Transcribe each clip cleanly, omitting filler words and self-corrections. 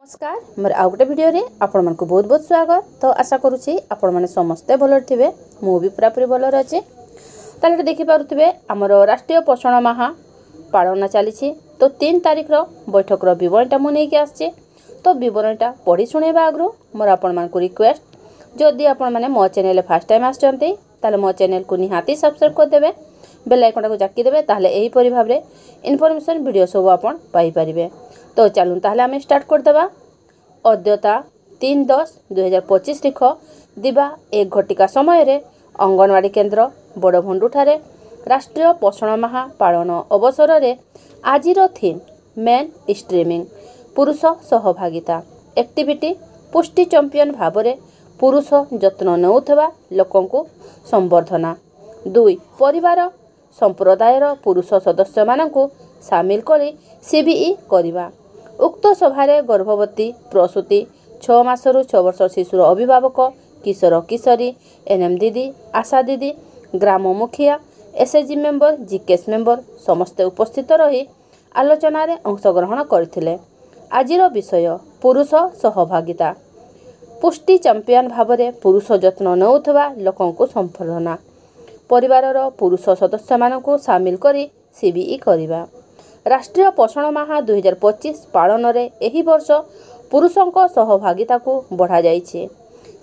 नमस्कार मोर आउ गोटे भिडियो रे आपण मन को बहुत बहुत स्वागत। तो आशा करूची आपण माने समस्ते भल थिबे, मु भी पूरापूरी भल अछि। ताले देखि पारुथिबे हमर राष्ट्रीय पोषण माह पालन चली। तो 3 तारिख रो बैठक रो विवरणटा मु नै के आछे। तो विवरणटा पढी सुनेबा आग्रो मोर आपण मन को रिक्वेस्ट, जदि आपण माने मो चैनल फर्स्ट टाइम आछंती ताले मो चैनल को निहाती सब्सक्राइब कर देबे, बेल आइकन को जाकी देबे, ताले एही परि भाबरे इन्फॉर्मेशन वीडियो सब आपण पाई परिबे। तो चलूँ ताहले आम स्टार्ट करदेवा। अद्यता 3/10/2025 लिख दिवा 1 घटिका समय रे अंगनवाड़ी केन्द्र बड़भंडू ठारे राष्ट्रीय पोषण माह पालन अवसर रे आजिर थीम मेन स्ट्रीमिंग पुरुष सहभागिता एक्टिविटी पुष्टि चैंपियन भावरे पुरुष जत्न नेउथबा लोकंकु संवर्धना 2 परिवार संप्रदायर पुरुष सदस्य मानकु सामिल करी सीबीई करिबा। उक्त सभारे गर्भवती प्रसूति 6 मासरु 6 वर्ष शिशुर अभिभावक किशोर किशोरी एनएम दीदी आशा दीदी ग्राम मुखिया एसएचजी मेंबर जीकेएस मेंबर समस्त उपस्थित रही आलोचना रे अंशग्रहण करथिले। आजिर विषय पुरुष सहभागिता पुष्टि चैंपियन भावरे पुरुष जत्न नेउथबा लोकंकु संवर्धना परिवारर पुरुष सदस्य मानकु सामिल करी सीबीई करिबा। राष्ट्रीय पोषण माह 2025 पालन रे एही वर्ष पुरुषंको सहभागिता को बढ़ा जाइछे।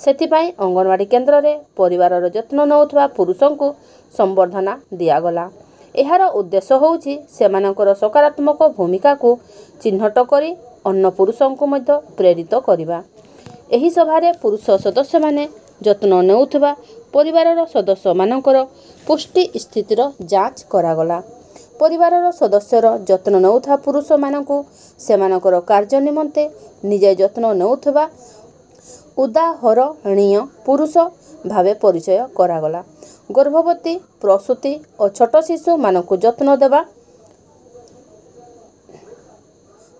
सेथिपाई अंगनवाड़ी केन्द्र रे परिवारर जत्न नेउथबा पुरुषंको संवर्धना दियागला। एहार उद्देश्य होउछि सेमानकर सकारात्मक भूमिका को चिन्हट करी अन्य पुरुषंको मध्य प्रेरित करिबा। एही सभारे पुरुष सदस्य माने जत्न नेउथबा परिवारर सदस्य मानकर पुष्टि स्थितिर जांच करागला। परिवारर सदस्यर जत्न नेउथा पुरुष मानकु सेमानकर कार्य निमंते निजे जत्न नेउथबा उदाहरणीय पुरुष भावे परिचय करागला। गर्भवती प्रसूति और छोट शिशु मानकु जत्न देबा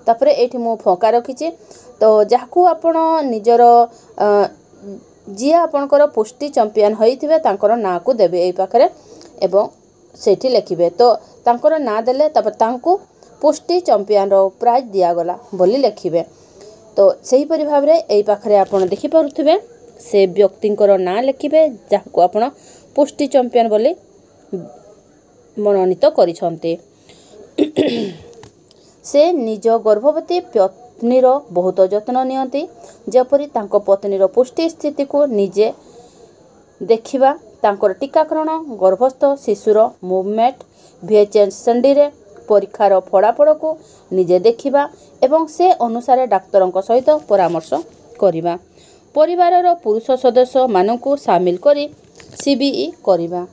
तापरे एठी मु फंका रखिछि। तो जाकू आपण निजर जी आपणकर पुष्टि चैंपियन होइथिबे तांकर ना को देबे एई पाखरे एवं सेठी लिखिबे। तो तांकर ना देले तब तांको पुष्टि चैंपियन रो प्राइज दिया गला बोली लिखिबे। तो सही परि भाबरे एई पाखरे आपण देखि पारुथिबे से व्यक्तिंकर ना लिखिबे जाको आपण पुष्टि चैंपियन बोली मनोनीत करिसंते। से निज गर्भवती पत्नीर बहुत जत्न नियंती, जेपरि तांको पत्नीर पुष्टि स्थिति को निजे देखिबा, तांकर टीकाकरण गर्भस्थ शिशुर मूवमेंट VHSND रे परीक्षार फलाफल को निजे देखिबा एवं से अनुसार डाक्तरंक सहित परामर्श करिबा। परिवारर पुरुष सदस्य मानकु सामिल करी सीबीई करिबा।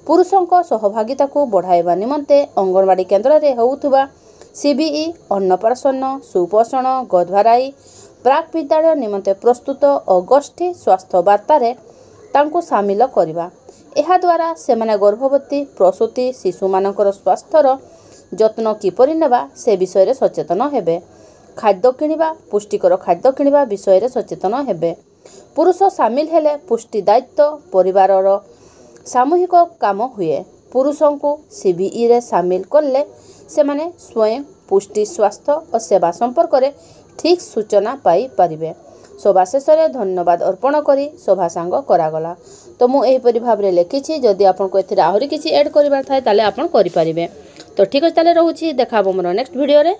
पुरुषंक सहभागिता को बढ़ाइबा निमंते अंगनवाड़ी केन्द्र रे होउथबा सीबीई अन्नप्राशन सुपोषण गधवाराई प्राक विद्यालय निमंते प्रस्तुत अगस्ठी स्वास्थ्य वार्ता रे तांको सामिल करिबा। एहा द्वारा सेमाने गर्भवती प्रसूति शिशु मानकर स्वास्थ्यर जत्न किपरि नेबा से विषय रे सचेतन हेबे। खाद्य किनिबा पुष्टिकर खाद्य किनिबा विषय रे सचेतन हेबे। पुरुष सामिल हेले पुष्टि दायित्व परिवारर सामूहिक काम हुए। पुरुषंको सीबीई रे सामिल करले सेमाने स्वयं पुष्टि स्वास्थ्य और सेवा संपर्क रे ठीक सूचना पाई परिबे। सभा शेष में धन्यवाद अर्पण करी सभा सांग करागला। तो मु एहीपरि भाबरे लिखिछि, जदि आपन को एथिरे आहुरी किछि ऐड करिबार थाए ताले आपन करि परिबे। तो ठीक अछि, ताले रहूछि, देखाबो मोर नेक्स्ट वीडियो रे।